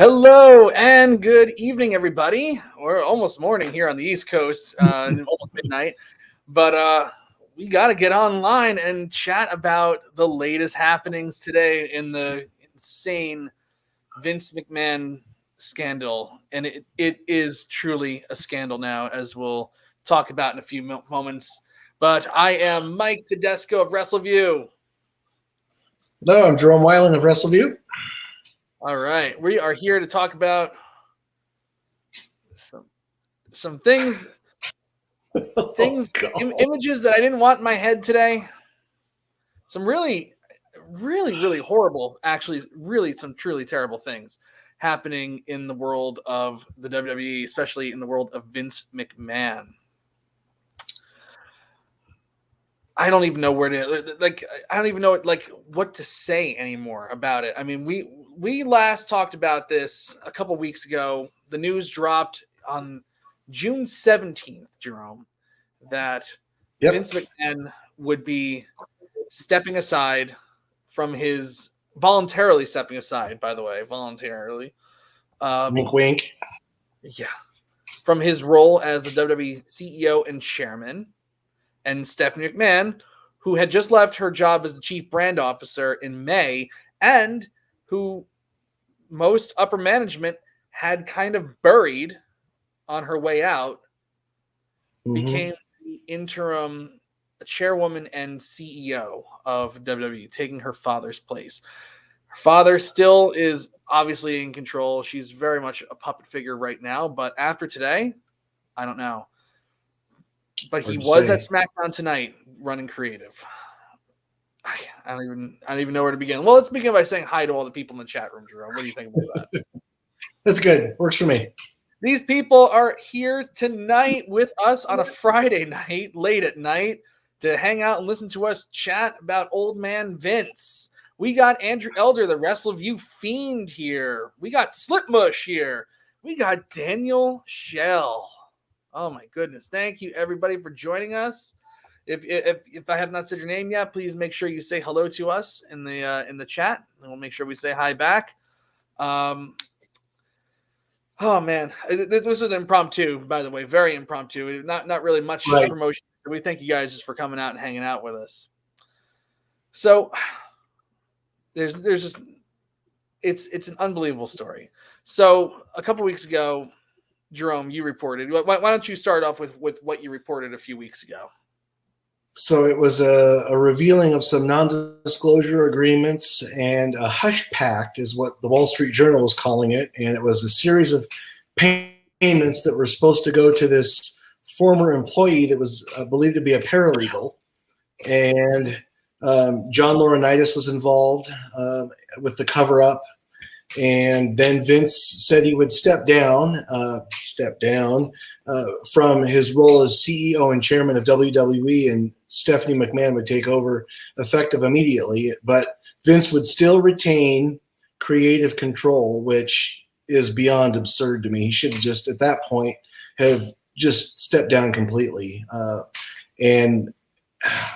Hello and good evening, everybody. Or almost morning here on the East Coast, almost midnight. But we got to get online and chat about the latest happenings today in the insane Vince McMahon scandal. And it is truly a scandal now, as we'll talk about in a few moments. But I am Mike Tedesco of Wrestleview. Hello, I'm Jerome Wilen of Wrestleview. All right. We are here to talk about some things images that I didn't want in my head today. Some really horrible, actually, really some truly terrible things happening in the world of the WWE, especially in the world of Vince McMahon. I don't even know where to I don't even know what to say anymore about it. I mean, we last talked about this a couple weeks ago. The news dropped on June 17th, Jerome, that Vince McMahon would be voluntarily stepping aside, by the way, voluntarily. Wink, wink. Yeah. From his role as the WWE CEO and chairman. And Stephanie McMahon, who had just left her job as the chief brand officer in May, and who most upper management had kind of buried on her way out, became the interim chairwoman and CEO of WWE, taking her father's place. Her father still is obviously in control. She's very much a puppet figure right now, but after today, I don't know. But he was at SmackDown tonight running creative. I don't even know where to begin. Well, let's begin by saying hi to all the people in the chat room, Jerome. What do you think about that? That's good. Works for me. These people are here tonight with us on a Friday night, late at night, to hang out and listen to us chat about old man Vince. We got Andrew Elder, the Wrestleview fiend here. We got Slipmush here. We got Daniel Shell. Oh my goodness! Thank you everybody for joining us. If I have not said your name yet, please make sure you say hello to us in the chat, and we'll make sure we say hi back. Oh man, this was an impromptu, by the way, very impromptu. Not really much promotion. We thank you guys just for coming out and hanging out with us. So there's just it's an unbelievable story. So a couple weeks ago, Jerome, you reported. Why don't you start off with what you reported a few weeks ago? So it was a revealing of some non-disclosure agreements and a hush pact is what the Wall Street Journal was calling it. And it was a series of payments that were supposed to go to this former employee that was believed to be a paralegal. And John Laurinaitis was involved with the cover-up. And then Vince said he would step down from his role as CEO and chairman of WWE, and Stephanie McMahon would take over effective immediately. But Vince would still retain creative control, which is beyond absurd to me. He should have just, at that point, have just stepped down completely. And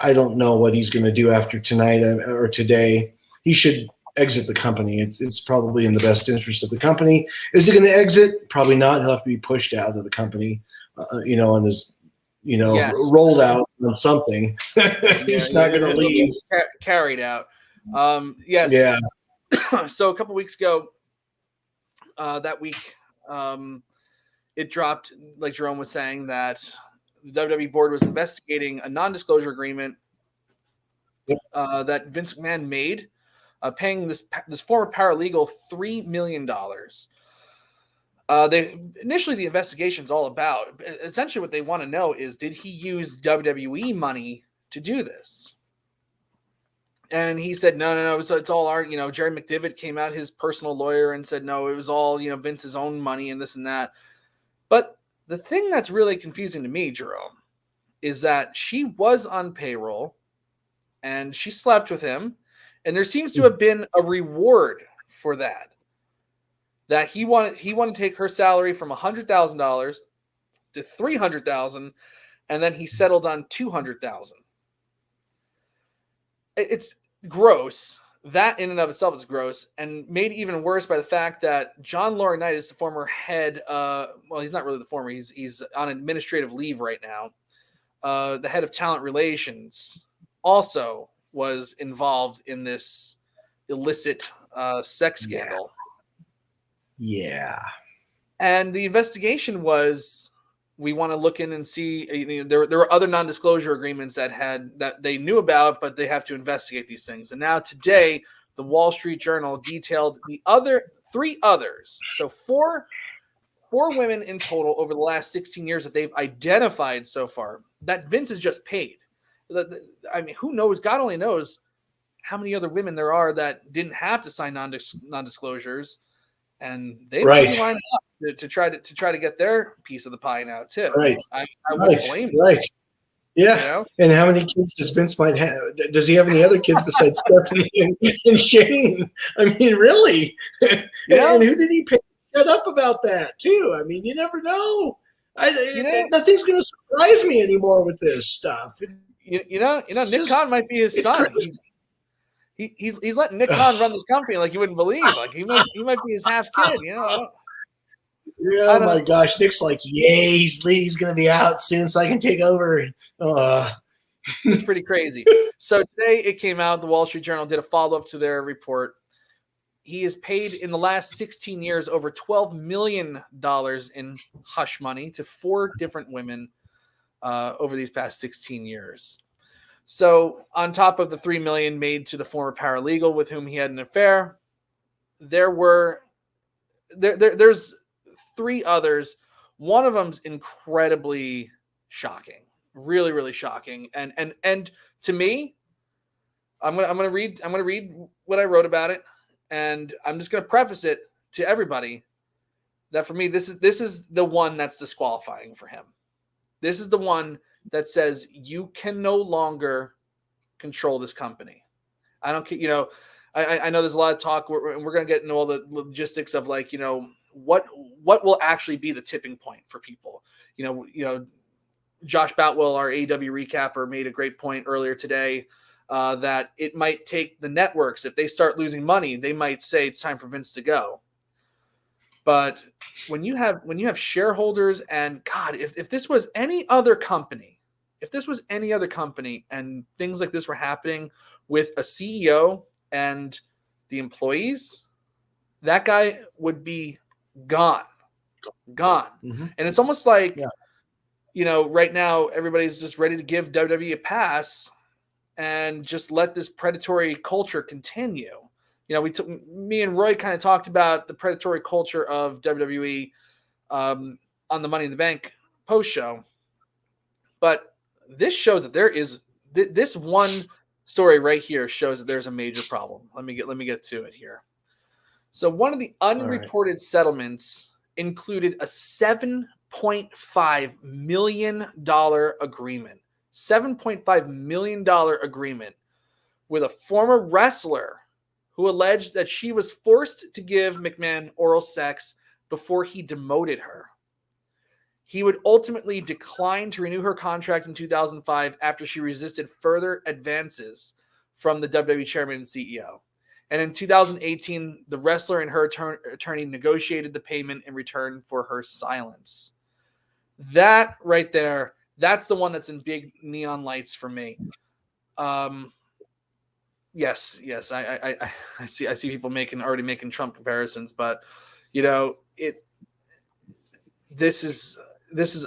I don't know what he's going to do after tonight or today. He should exit the company. It's probably in the best interest of the company. Is he going to exit? Probably not. He'll have to be pushed out of the company, and is, rolled out on something. He's not going to leave. Carried out. Yes. Yeah. So a couple weeks ago, that week, it dropped, like Jerome was saying, that the WWE board was investigating a non-disclosure agreement that Vince McMahon made, paying this former paralegal $3 million. Initially, the investigation's all about, essentially what they want to know is, did he use WWE money to do this? And he said, no, it's all our, Jerry McDivitt came out, his personal lawyer, and said, no, it was all, Vince's own money and this and that. But the thing that's really confusing to me, Jerome, is that she was on payroll and she slept with him. And there seems to have been a reward for that. That he wanted to take her salary from $100,000 to $300,000, and then he settled on $200,000. It's gross. that in and of itself is gross, and made even worse by the fact that John Laurinaitis, the former head, well, he's not really the former, he's on administrative leave right now. The head of talent relations also was involved in this illicit sex scandal. Yeah. And the investigation was, we want to look in and see, there were other non-disclosure agreements that they knew about, but they have to investigate these things. And now today, the Wall Street Journal detailed the other 3 others. So four women in total over the last 16 years that they've identified so far that Vince has just paid. I mean, who knows? God only knows how many other women there are that didn't have to sign non-disclosures, and they might be lining up to try to get their piece of the pie now too. Right. I wouldn't blame them. Right. Yeah. You know? And how many kids does Vince might have? Does he have any other kids besides Stephanie and Shane? I mean, really? Yeah. And who did he pay? Shut up about that too. I mean, you never know. Nothing's going to surprise me anymore with this stuff. You know, Nick Khan might be his son. He's letting Nick Khan run this company like you wouldn't believe. Like he might be his half kid. You know. Oh my gosh, Nick's like, yay, he's going to be out soon, so I can take over. It's pretty crazy. So today it came out. The Wall Street Journal did a follow up to their report. He has paid in the last 16 years over $12 million in hush money to 4 different women over these past 16 years. So on top of the $3 million made to the former paralegal with whom he had an affair, there's 3 others. One of them's incredibly shocking, really, really shocking. And to me, I'm gonna read what I wrote about it. And I'm just going to preface it to everybody that for me, this is the one that's disqualifying for him. This is the one that says you can no longer control this company. I don't, I know there's a lot of talk, and we're going to get into all the logistics of like, what will actually be the tipping point for people. Josh Boutwell, our AEW recapper, made a great point earlier today. That it might take the networks, if they start losing money, they might say it's time for Vince to go. But when you have shareholders, and God, if this was any other company, and things like this were happening with a CEO and the employees, that guy would be gone. Mm-hmm. And it's almost like, right now everybody's just ready to give WWE a pass and just let this predatory culture continue. Me and Roy kind of talked about the predatory culture of WWE on the Money in the Bank post show, but this shows that there is this one story right here shows that there's a major problem. Let me get to it here. So one of the unreported settlements included a $7.5 million agreement. $7.5 million agreement with a former wrestler who alleged that she was forced to give McMahon oral sex before he demoted her. He would ultimately decline to renew her contract in 2005 after she resisted further advances from the WWE chairman and CEO. And in 2018, the wrestler and her attorney negotiated the payment in return for her silence. That right there, that's the one that's in big neon lights for me. Yes, I see people already making Trump comparisons, but this is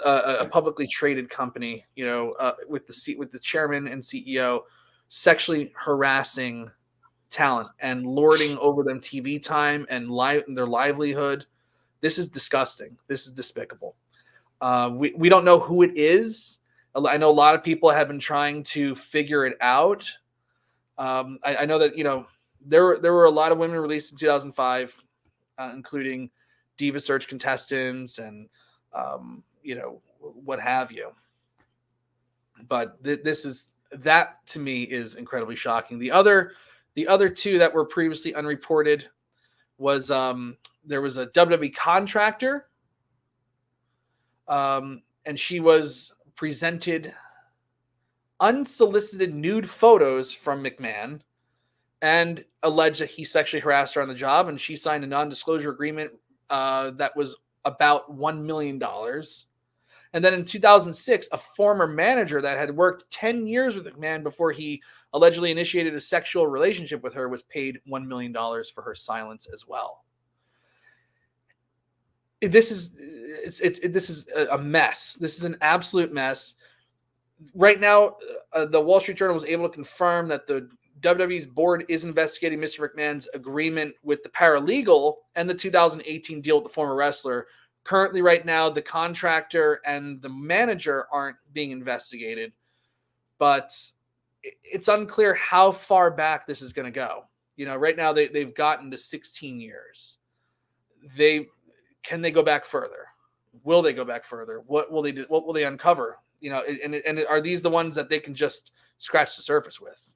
a publicly traded company, with the chairman and CEO sexually harassing talent and lording over them TV time and their livelihood. This is disgusting. This is despicable. We don't know who it is. I know a lot of people have been trying to figure it out. I know that, there were a lot of women released in 2005, including Diva Search contestants and, what have you. But that to me is incredibly shocking. The other 2 that were previously unreported was there was a WWE contractor. And she was presented unsolicited nude photos from McMahon and alleged that he sexually harassed her on the job, and she signed a non-disclosure agreement that was about $1 million. And then in 2006, a former manager that had worked 10 years with McMahon before he allegedly initiated a sexual relationship with her was paid $1 million for her silence as well. This is a mess. This is an absolute mess. Right now, the Wall Street Journal was able to confirm that the WWE's board is investigating Mr. McMahon's agreement with the paralegal and the 2018 deal with the former wrestler. Currently, right now, the contractor and the manager aren't being investigated, but it's unclear how far back this is going to go. Right now they've gotten to 16 years. Can they go back further? Will they go back further? What will they do? What will they uncover? And are these the ones that they can just scratch the surface with?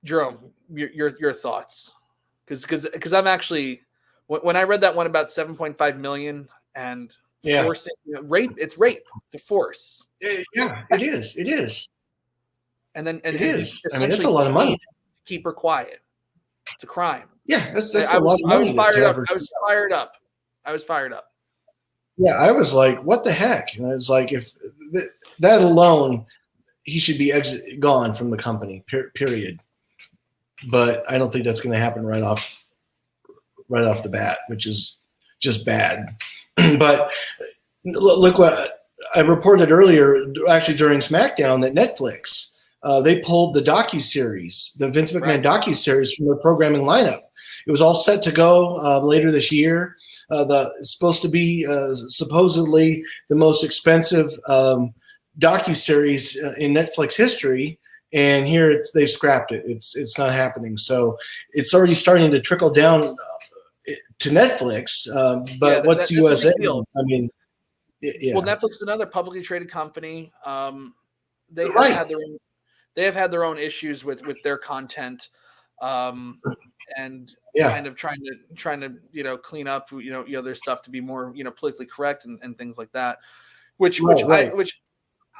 Jerome, your thoughts? Because I'm actually, when I read that one about 7.5 million and forcing rape, it's rape to force. Yeah, it is. And then it is. I mean, that's a lot of money. Keep her quiet. It's a crime. Yeah, that's a lot of money. I was fired up. Yeah, I was like, what the heck? And it's like, if that alone, he should be gone from the company, period. But I don't think that's going to happen right off the bat, which is just bad. But look what I reported earlier, actually during SmackDown, that Netflix, they pulled the docuseries, the Vince McMahon docuseries from their programming lineup. It was all set to go later this year. It's supposed to be supposedly the most expensive docuseries in Netflix history, and here they've scrapped it. It's not happening. So it's already starting to trickle down to Netflix. But what's USA? I mean, well, Netflix is another publicly traded company. They have had their own issues with their content. And kind of trying to clean up their stuff to be more politically correct and things like that, which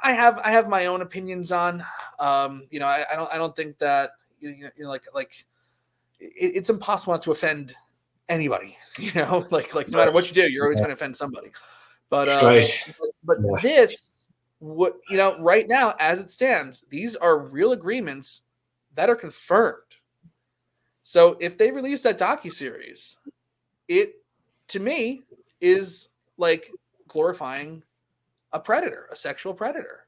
I have my own opinions on. I don't think that it's impossible not to offend anybody. Like no matter what you do, you're always going to offend somebody. But this, right now as it stands, these are real agreements that are confirmed. So if they release that docuseries, it, to me, is like glorifying a predator, a sexual predator.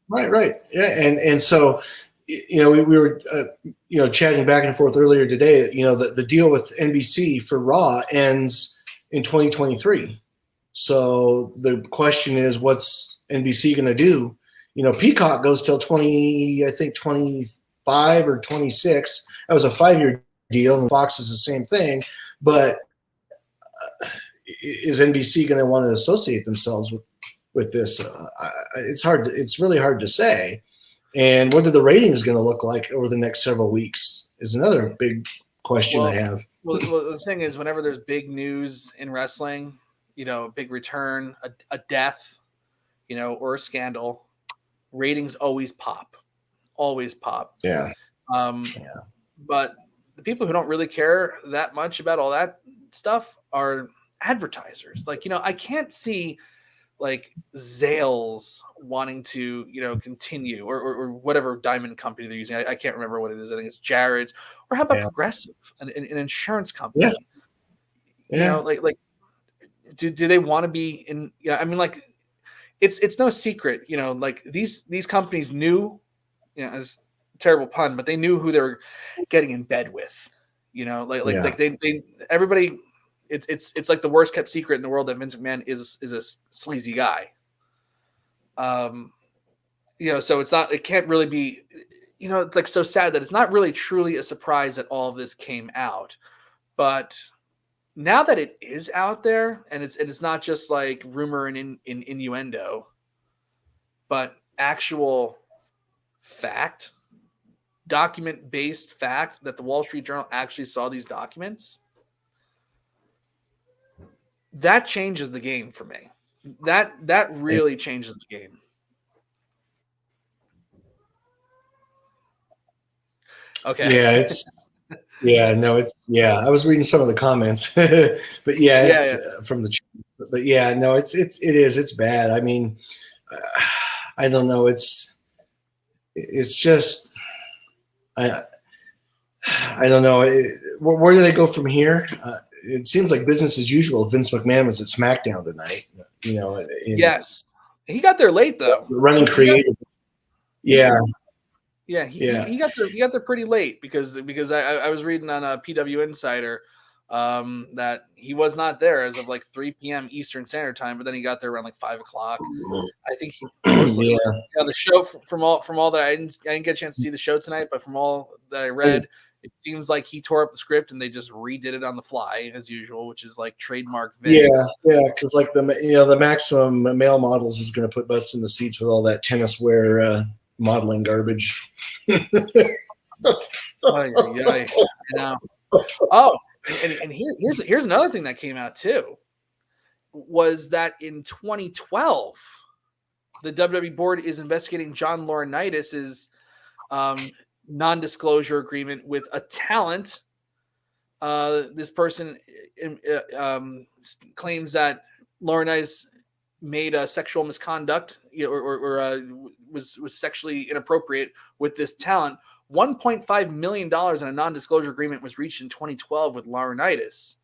Right. Yeah, and so, we were, chatting back and forth earlier today. The deal with NBC for Raw ends in 2023. So the question is, what's NBC going to do? Peacock goes till 25 or 26. That was a 5-year deal, and Fox is the same thing. But is NBC going to want to associate themselves with this? It's really hard to say. And what are the ratings going to look like over the next several weeks is another big question I have. Well, the thing is, whenever there's big news in wrestling, a big return, a death, or a scandal, ratings always pop. Yeah. But the people who don't really care that much about all that stuff are advertisers. I can't see Zales wanting to, continue or whatever diamond company they're using. I can't remember what it is. I think it's Jared's. Or how about Progressive, an insurance company? Yeah. Do they want to be in? It's no secret. These companies knew, it's a terrible pun, but they knew who they were getting in bed with. They everybody. It's like the worst kept secret in the world that Vince McMahon is a sleazy guy. So it can't really be, it's so sad that it's not really truly a surprise that all of this came out. But now that it is out there and it's not just like rumor and innuendo, but actual fact, document-based fact that the Wall Street Journal actually saw these documents, that changes the game for me. That really changes the game. Okay. Yeah, I was reading some of the comments, but from the, but yeah, no, it's bad. I mean, I don't know. It's just, I don't know. Where do they go from here? It seems like business as usual. Vince McMahon was at SmackDown tonight. Yes, he got there late though. Running creative. Yeah. Yeah, he got there pretty late because I was reading on a PW Insider that he was not there as of like 3 p.m. Eastern Standard Time, but then he got there around like 5 o'clock. I think he mostly the show from all that I didn't get a chance to see the show tonight, but from all that I read, it seems like he tore up the script and they just redid it on the fly as usual, which is like trademark Vince. Yeah, because like the maximum male models is going to put butts in the seats with all that tennis wear modeling garbage. Oh, and here's another thing that came out too, was that in 2012, the WWE board is investigating John Laurinaitis's non-disclosure agreement with a talent. This person claims that Laurinaitis made a sexual misconduct, or was sexually inappropriate with this talent. $1.5 million in a non-disclosure agreement was reached in 2012 with Laurinaitis.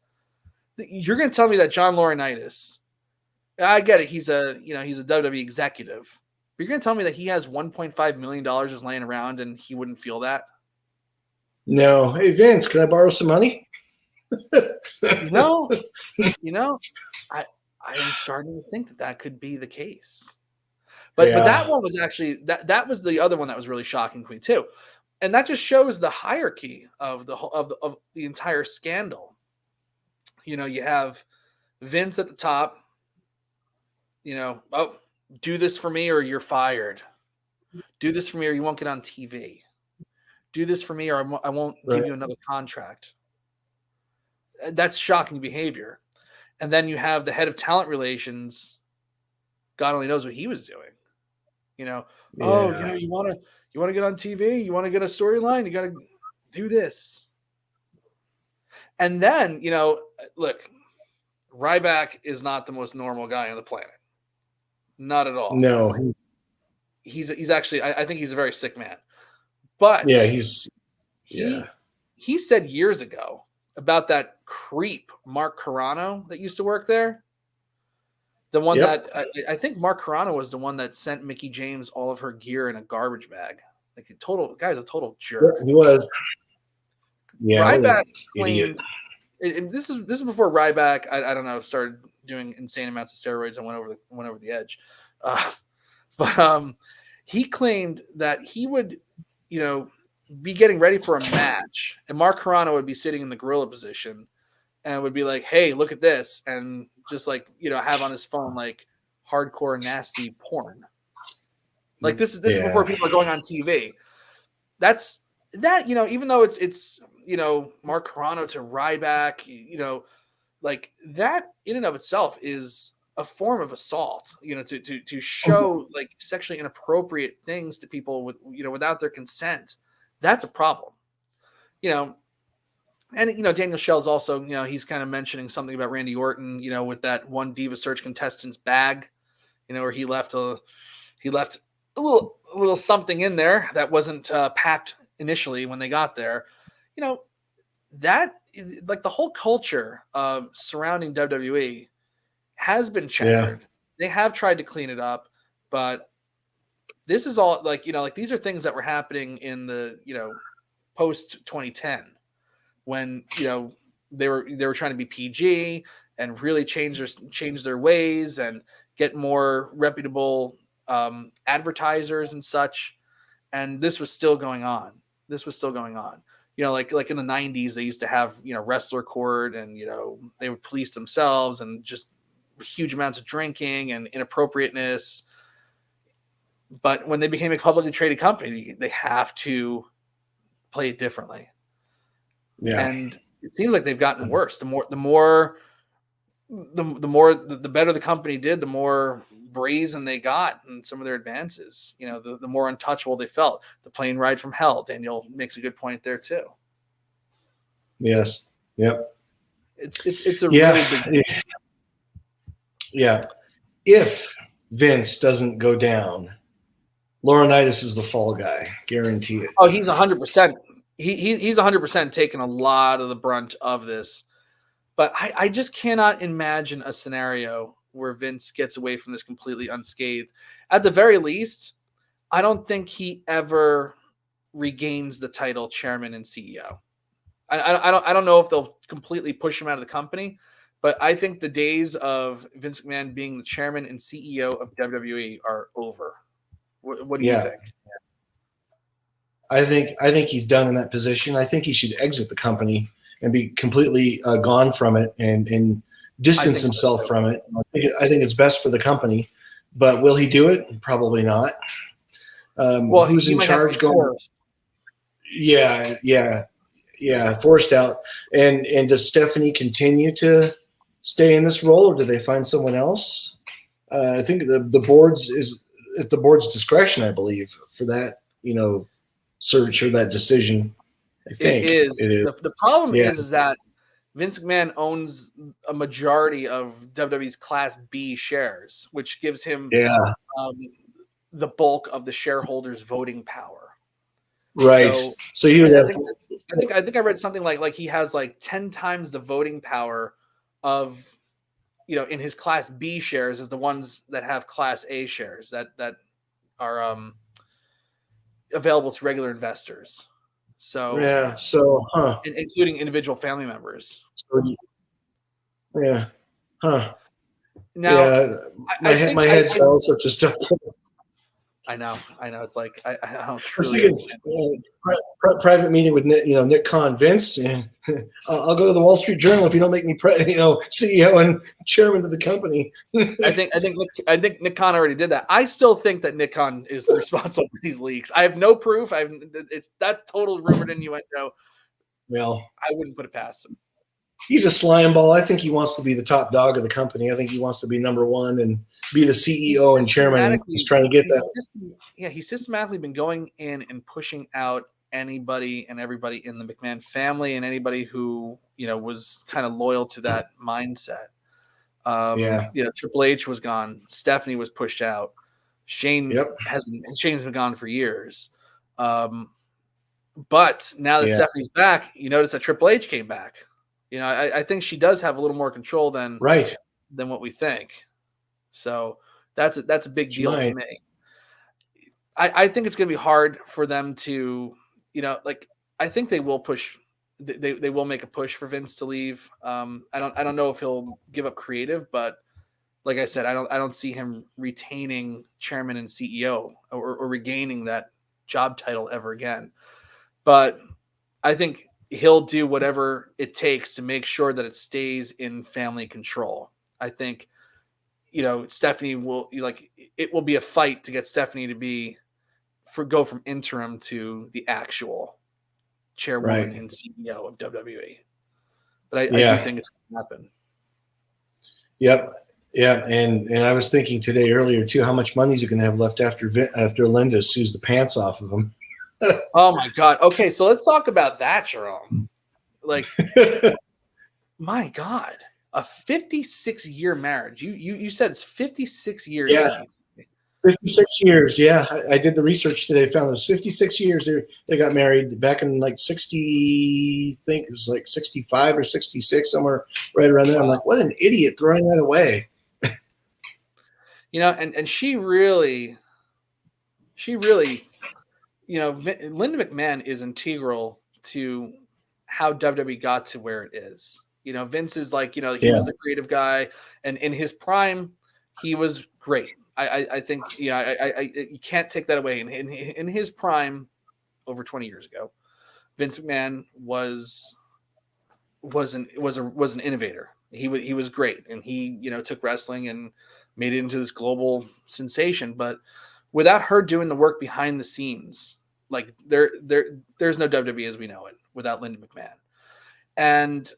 You're going to tell me that John Laurinaitis, I get it, he's a WWE executive, but you're going to tell me that he has $1.5 million just laying around and he wouldn't feel that? No. Hey, Vince, can I borrow some money? I am starting to think that could be the case. But that one was actually that was the other one that was really shocking to me too, and that just shows the hierarchy of the entire scandal. You have Vince at the top. Oh, do this for me or you're fired. Do this for me or you won't get on TV. Do this for me or I won't give you another contract. That's shocking behavior. And then you have the head of talent relations. God only knows what he was doing. You want to get on TV, you want to get a storyline, you got to do this. And then, look, Ryback is not the most normal guy on the planet. Not at all. No. He's actually, I think he's a very sick man. But he said years ago about that creep Mark Carano that used to work there. The one that I think Mark Carano was the one that sent Mickie James all of her gear in a garbage bag. Like guy's a total jerk. He was. Yeah. Ryback claimed, this is before Ryback, I don't know, started doing insane amounts of steroids and went over the edge. But he claimed that he would, be getting ready for a match, and Mark Carano would be sitting in the gorilla position and would be like, "Hey, look at this," and just like have on his phone like hardcore nasty porn. Like this is before people are going on TV. That's that even though it's Mark Carano to Ryback, like that in and of itself is a form of assault. To show like sexually inappropriate things to people without their consent. That's a problem. And Daniel Schell's also, he's kind of mentioning something about Randy Orton, with that one Diva Search contestant's bag, where he left a little something in there that wasn't packed initially when they got there. That is like the whole culture surrounding WWE has been checkered. Yeah. They have tried to clean it up, but this is all like these are things that were happening in the post 2010 when they were trying to be PG and really change their ways and get more reputable advertisers and such, and this was still going on. Like in the 90s, they used to have Wrestler Court, and they would police themselves, and just huge amounts of drinking and inappropriateness. But when they became a publicly traded company, they have to play it differently. Yeah. And it seems like they've gotten worse. The more the better the company did, the more brazen they got in some of their advances. The more untouchable they felt. The plane ride from hell. Daniel makes a good point there too. Yes. Yep. It's a really big deal. Yeah. If Vince doesn't go down, Laurinaitis is the fall guy. Guarantee it. Oh, he's 100%. He's 100% taken a lot of the brunt of this. But I just cannot imagine a scenario where Vince gets away from this completely unscathed. At the very least, I don't think he ever regains the title chairman and CEO. I don't know if they'll completely push him out of the company, but I think the days of Vince McMahon being the chairman and CEO of WWE are over. What do you think? I think he's done in that position. I think he should exit the company and be completely gone from it and distance himself from it. I think it's best for the company, but will he do it? Probably not. Who's in charge going? Yeah, forced out. And does Stephanie continue to stay in this role, or do they find someone else? I think the board's is at the board's discretion, I believe, for that search or that decision. I think it is. The problem is that Vince McMahon owns a majority of WWE's Class B shares, which gives him the bulk of the shareholders' voting power. Right. So he would I think I read something like he has like 10 times the voting power of in his Class B shares as the ones that have Class A shares that are available to regular investors. So including individual family members. Yeah. Huh. Now, my head's got all sorts of stuff. I know. It's like I don't truly. Private meeting with Nick Khan, Vince. I'll go to the Wall Street Journal if you don't make me CEO and chairman of the company. I think Nick Khan already did that. I still think that Nick Khan is responsible for these leaks. I have no proof. That's total rumored innuendo. Well, I wouldn't put it past him. He's a slime ball. I think he wants to be the top dog of the company. I think he wants to be number one and be the CEO and chairman. He's trying to get that. He's systematically been going in and pushing out anybody and everybody in the McMahon family and anybody who was kind of loyal to that mindset. Triple H was gone. Stephanie was pushed out. Shane's been gone for years. But now that Stephanie's back, you notice that Triple H came back. I think she does have a little more control than what we think. So that's a big deal to me. I think it's going to be hard for them to, I think they will push. They will make a push for Vince to leave. I don't know if he'll give up creative, but like I said, I don't see him retaining chairman and CEO or regaining that job title ever again. But I think he'll do whatever it takes to make sure that it stays in family control. I think, Stephanie will it will be a fight to get Stephanie to go from interim to the actual chairwoman and CEO of WWE. But I do think it's going to happen. Yep. Yeah. And I was thinking earlier too, how much money is he going to have left after Linda sues the pants off of him? Oh my God. Okay, so let's talk about that, Jerome. My God, a 56-year marriage. You said it's 56 years. Yeah, 56 years. Yeah, I did the research today. Found it was 56 years. They got married back in 60. I think it was 65 or 66, somewhere right around there. I'm like, what an idiot throwing that away. And she really. Linda McMahon is integral to how WWE got to where it is. Vince is he was the creative guy, and in his prime, he was great. I think you can't take that away. In his prime, over 20 years ago, Vince McMahon was an innovator. He was great, and he took wrestling and made it into this global sensation. But without her doing the work behind the scenes, there's no WWE as we know it without Linda McMahon. And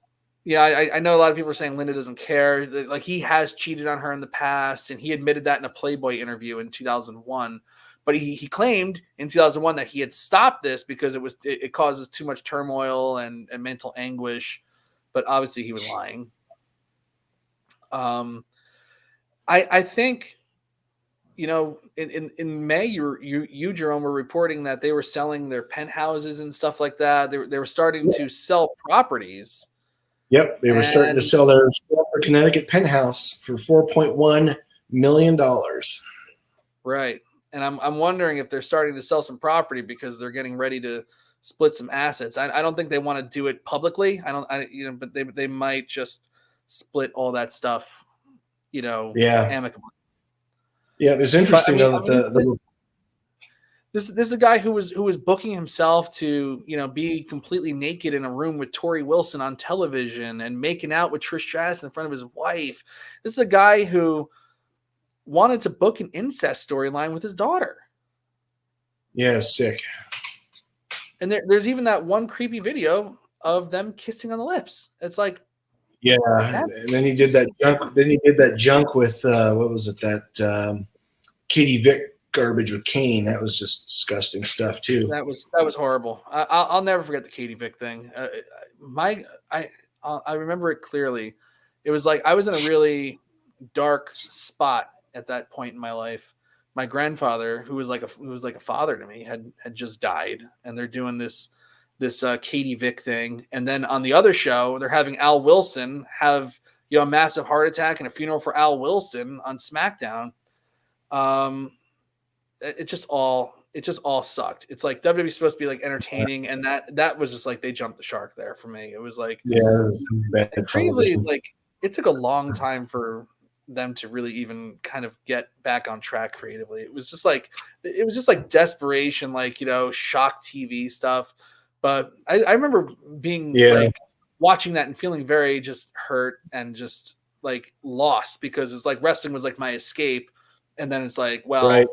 Yeah, I know a lot of people are saying Linda doesn't care. Like, he has cheated on her in the past, and he admitted that in a Playboy interview in 2001. But he claimed in 2001 that he had stopped this because it causes too much turmoil and mental anguish. But obviously he was lying. I think, in May, you Jerome, were reporting that they were selling their penthouses and stuff like that. They were starting to sell properties. Yep, they were starting to sell their Connecticut penthouse for $4.1 million. Right, and I'm wondering if they're starting to sell some property because they're getting ready to split some assets. I don't think they want to do it publicly. But they might just split all that stuff, amicably. Yeah, it was interesting though that this is a guy who was booking himself to be completely naked in a room with Tori Wilson on television and making out with Trish Stratus in front of his wife. This is a guy who wanted to book an incest storyline with his daughter. Yeah, sick. And there's even that one creepy video of them kissing on the lips. It's like, yeah, and then he did that junk. Then he did that junk with what was it? That Katie Vick garbage with Kane. That was just disgusting stuff too. That was horrible. I'll never forget the Katie Vick thing. I remember it clearly. It was like I was in a really dark spot at that point in my life. My grandfather, who was like a father to me, had just died, and they're doing this Katie Vick thing. And then on the other show, they're having Al Wilson have a massive heart attack and a funeral for Al Wilson on SmackDown. It just all sucked. It's like WWE is supposed to be like entertaining, and that was just like they jumped the shark there for me. It was like, yeah, it was bad creatively, like it took a long time for them to really even kind of get back on track creatively. It was just like desperation, like shock TV stuff. But I remember being like watching that and feeling very just hurt and just like lost, because it's like wrestling was like my escape, and then it's like, well, right.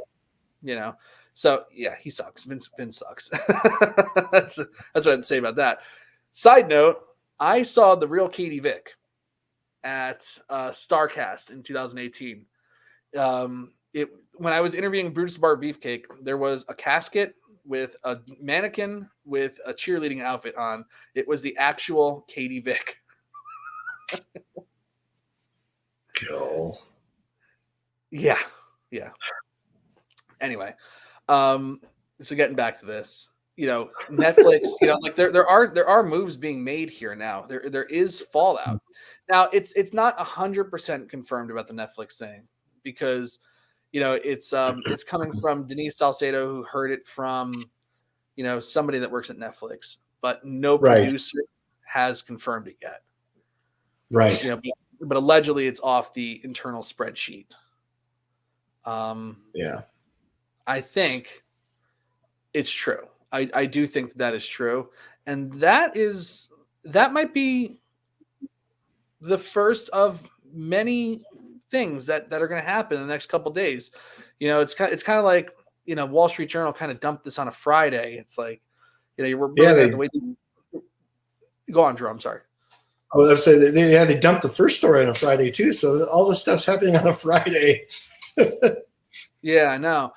So yeah, he sucks. Vince sucks. That's what I had to say about that. Side note, I saw the real Katie Vick at Starcast in 2018. When I was interviewing Brutus Bar Beefcake, there was a casket with a mannequin with a cheerleading outfit on. It was the actual Katie Vick. Go. Yeah. Anyway, so getting back to this, Netflix, like there are moves being made here now. There is fallout. Now it's not 100% confirmed about the Netflix thing, because it's coming from Denise Salcedo, who heard it from somebody that works at Netflix, but no producer has confirmed it yet. Right. But allegedly it's off the internal spreadsheet. Yeah. I think it's true. I do think that is true. And that might be the first of many things that are going to happen in the next couple of days. It's kind of like, Wall Street Journal kind of dumped this on a Friday. It's like, we're really going to have to wait. Go on, Drew. I'm sorry. I was saying they dumped the first story on a Friday too. So all this stuff's happening on a Friday. Yeah, I know.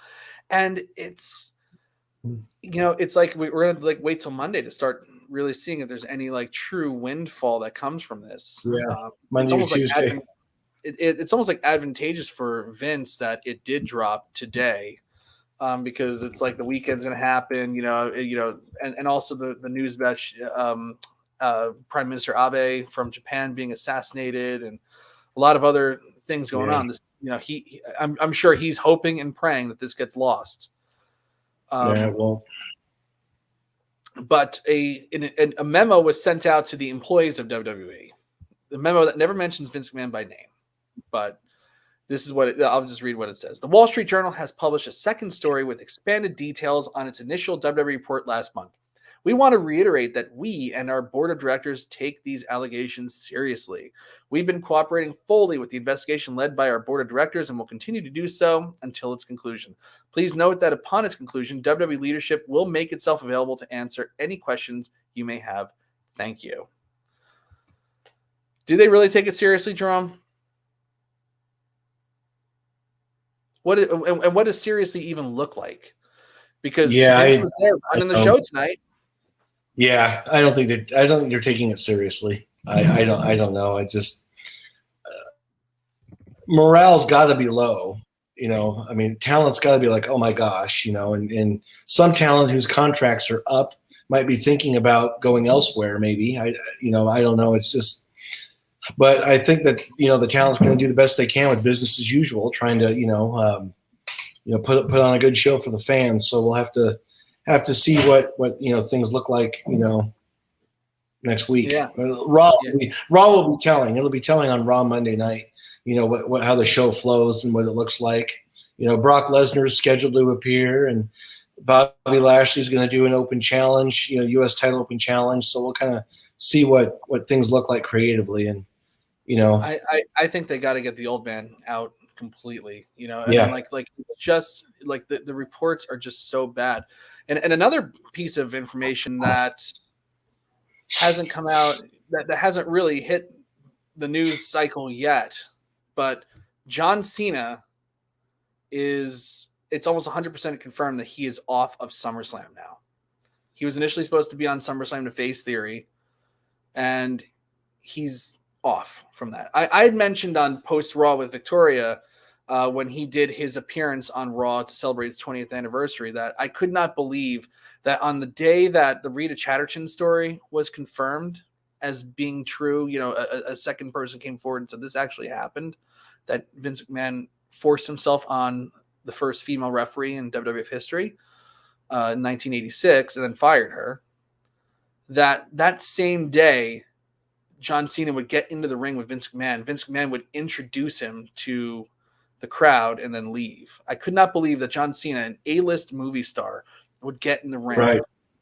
And it's, it's like we're going to like wait till Monday to start really seeing if there's any like true windfall that comes from this. Yeah. Monday or Tuesday. It's almost like advantageous for Vince that it did drop today, because it's like the weekend's going to happen, and also the news about Prime Minister Abe from Japan being assassinated, and a lot of other things going on. This, I'm sure he's hoping and praying that this gets lost. But a memo was sent out to the employees of WWE. The memo that never mentions Vince McMahon by name, but this is I'll just read what it says. The Wall Street Journal has published a second story with expanded details on its initial WWE report last month. We want to reiterate that we and our board of directors take these allegations seriously. We've been cooperating fully with the investigation led by our board of directors and will continue to do so until its conclusion. Please note that upon its conclusion, WWE leadership will make itself available to answer any questions you may have. Thank you. Do they really take it seriously, Jerome? What does seriously even look like? Because Yeah, Vince was there running the show tonight. Yeah, I don't think they're taking it seriously. I don't know. I just morale's got to be low. I mean, talent's got to be like, oh my gosh, and some talent whose contracts are up might be thinking about going elsewhere. Maybe I don't know. It's just, but I think that the talent's going to do the best they can with business as usual, trying to put on a good show for the fans. So we'll have to see what things look like next week. Yeah. Raw will be telling. It'll be telling on Raw Monday night. How the show flows and what it looks like. Brock Lesnar's scheduled to appear, and Bobby Lashley's going to do an open challenge. U.S. title open challenge. So we'll kind of see what things look like creatively, and I think they got to get the old man out completely. I mean, like just like the reports are just so bad. And another piece of information that hasn't come out, that hasn't really hit the news cycle yet, but John Cena it's almost 100% confirmed that he is off of SummerSlam now. He was initially supposed to be on SummerSlam to face Theory, and he's off from that. I had mentioned on Post Raw with Victoria when he did his appearance on Raw to celebrate his 20th anniversary that I could not believe that on the day that the Rita Chatterton story was confirmed as being true, a second person came forward and said this actually happened, that Vince McMahon forced himself on the first female referee in WWF history in 1986 and then fired her. That same day, John Cena would get into the ring with Vince McMahon. Vince McMahon would introduce him to the crowd and then leave. I could not believe that John Cena, an A-list movie star, would get in the ring with this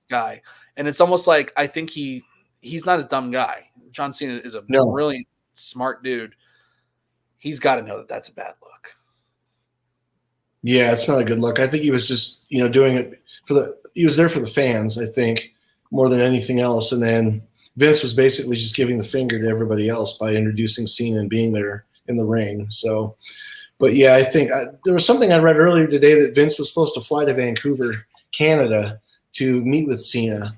guy. And it's almost like I think he's not a dumb guy. John Cena is a brilliant, smart dude. He's got to know that that's a bad look. Yeah, it's not a good look. I think he was just, doing it he was there for the fans, I think, more than anything else. And then Vince was basically just giving the finger to everybody else by introducing Cena and being there in the ring. So, but yeah, I think there was something I read earlier today that Vince was supposed to fly to Vancouver, Canada, to meet with Cena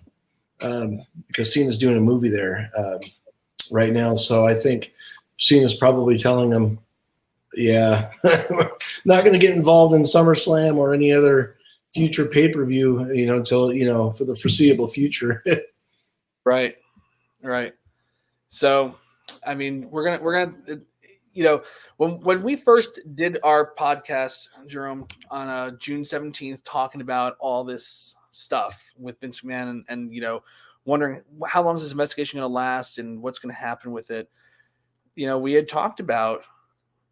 because Cena's doing a movie there right now. So I think Cena's probably telling him, yeah, not going to get involved in SummerSlam or any other future pay-per-view, until, for the foreseeable future. Right. So, I mean, we're gonna, when we first did our podcast, Jerome, on June 17th, talking about all this stuff with Vince McMahon and wondering how long is this investigation going to last and what's going to happen with it. We had talked about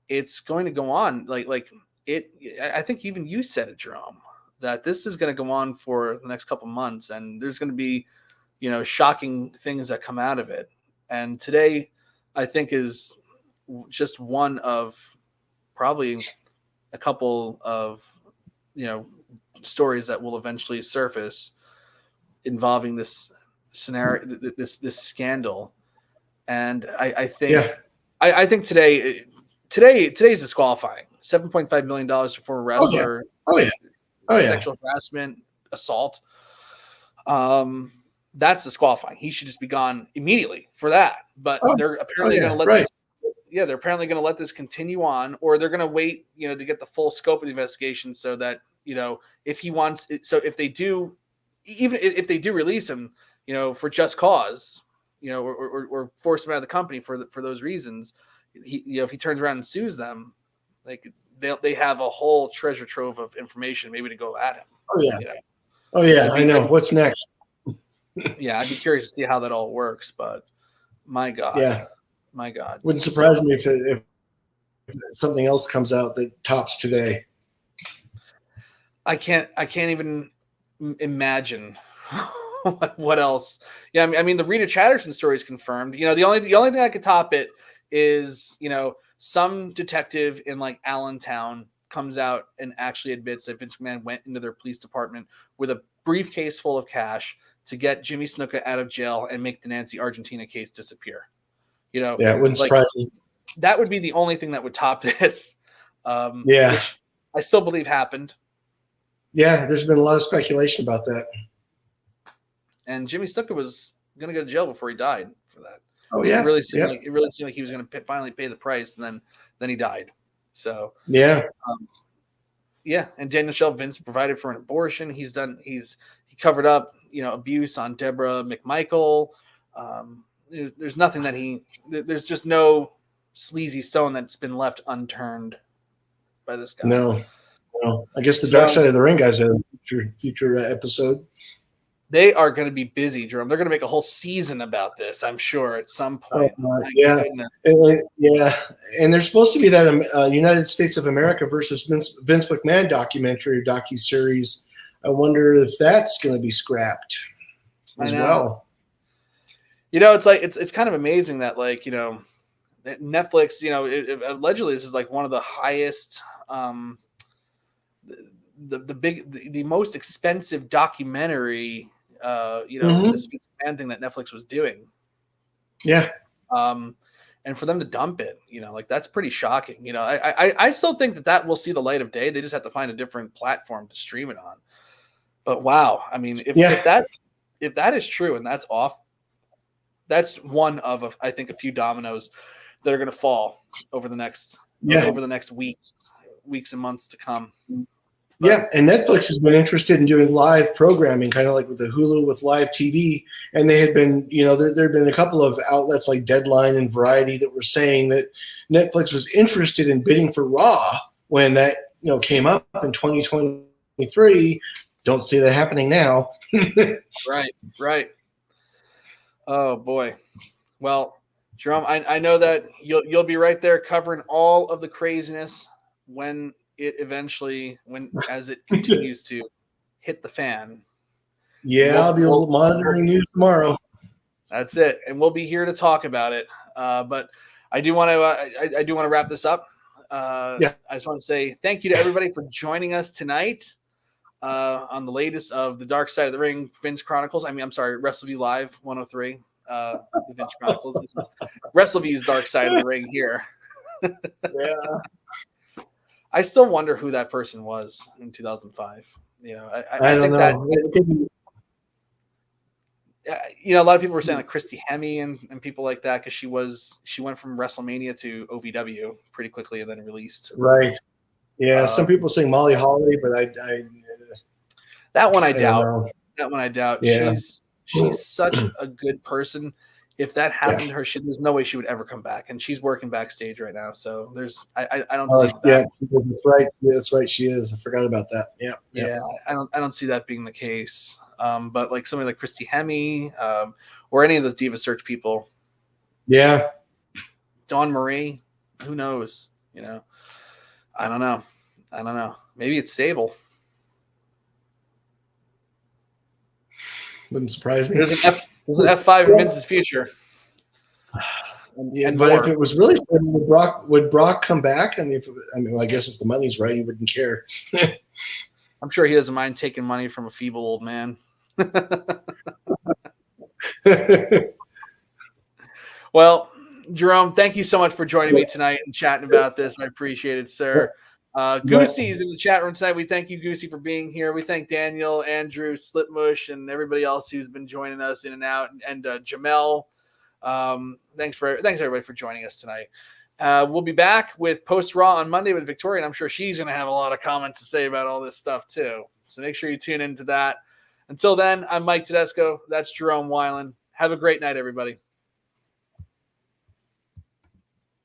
it's going to go on I think even you said it, Jerome, that this is going to go on for the next couple months and there's going to be, shocking things that come out of it. And today I think is just one of probably a couple of, stories that will eventually surface involving this scenario, this scandal. And I think, I think today's disqualifying. $7.5 million for former wrestler. Oh yeah. Sexual harassment, assault. That's disqualifying. He should just be gone immediately for that. But they're apparently going to let this. Yeah, they're apparently going to let this continue on, or they're going to wait, to get the full scope of the investigation, so that if he wants, so if they do, even if they do release him, for just cause, or force him out of the company for those reasons, if he turns around and sues them, they have a whole treasure trove of information maybe to go at him. Oh yeah, I know. What's next? Yeah, I'd be curious to see how that all works, but my God. Wouldn't surprise me if something else comes out that tops today. I can't even imagine what else. Yeah, I mean the Rita Chatterton story is confirmed. The only thing I could top it is, some detective in Allentown comes out and actually admits that Vince McMahon went into their police department with a briefcase full of cash to get Jimmy Snuka out of jail and make the Nancy Argentina case disappear. You know, Yeah, it wouldn't like surprise me. that would be the only thing that would top this. Yeah. Which I still believe happened. Yeah, there's been a lot of speculation about that. And Jimmy Stuka was going to go to jail before he died for that. Oh yeah, It really seemed like he was going to finally pay the price, and then he died. So yeah, yeah. And Daniel Shelf, Vince provided for an abortion. He covered up, abuse on Deborah McMichael. There's nothing there's just no sleazy stone that's been left unturned by this guy. No. I guess the Dark Side of the Ring guys have a future episode. They are going to be busy, Jerome. They're going to make a whole season about this, I'm sure, at some point. Yeah. And there's supposed to be that United States of America versus Vince McMahon documentary or docuseries. I wonder if that's going to be scrapped as well. It's like it's kind of amazing that that Netflix, allegedly this is like one of the highest the most expensive documentary this fan thing that Netflix was doing. Yeah. And for them to dump it, that's pretty shocking. I still think that will see the light of day. They just have to find a different platform to stream it on. But wow, I mean, if that is true and that's off, that's one of I think a few dominoes that are going to fall over the next weeks and months to come. Yeah, and Netflix has been interested in doing live programming, kind of like with the Hulu with live TV. And they had been, there had been a couple of outlets like Deadline and Variety that were saying that Netflix was interested in bidding for Raw when that, came up in 2023. Don't see that happening now. Right. Oh boy. Well, Jerome, I know that you'll be right there covering all of the craziness when it eventually, as it continues to hit the fan. Yeah, I'll be monitoring news tomorrow. That's it, and we'll be here to talk about it. But I do want to wrap this up. I just want to say thank you to everybody for joining us tonight on the latest of the Dark Side of the Ring Vince Chronicles. Wrestleview Live 103. The Vince Chronicles. This is Wrestleview's Dark Side of the Ring here. Yeah. I still wonder who that person was in 2005. I don't know. A lot of people were saying like Christy Hemme and people like that because she went from WrestleMania to OVW pretty quickly and then released. Right. Yeah. Some people saying Molly Holly, but that one I doubt. That one I doubt. Yeah. She's such a good person. If that happened to her, there's no way she would ever come back. And she's working backstage right now. So I don't see that. Yeah, that's right. Yeah, that's right. She is. I forgot about that. Yeah. Yeah. I don't see that being the case. But like somebody like Christy Hemme, or any of those Diva Search people. Yeah. Dawn Marie, who knows? I don't know. Maybe it's Sable. Wouldn't surprise me. There's an F5 in Vince's future. And if it was really would Brock come back? I guess if the money's right, he wouldn't care. I'm sure he doesn't mind taking money from a feeble old man. Well, Jerome, thank you so much for joining me tonight and chatting about this. I appreciate it, sir. Goosey's in the chat room tonight. We thank you, Goosey, for being here. We thank Daniel, Andrew, Slipmush, and everybody else who's been joining us in and out, and Jamel. Thanks everybody for joining us tonight. We'll be back with Post Raw on Monday with Victoria, and I'm sure she's going to have a lot of comments to say about all this stuff too. So make sure you tune into that. Until then, I'm Mike Tedesco. That's Jerome Wilen. Have a great night, everybody.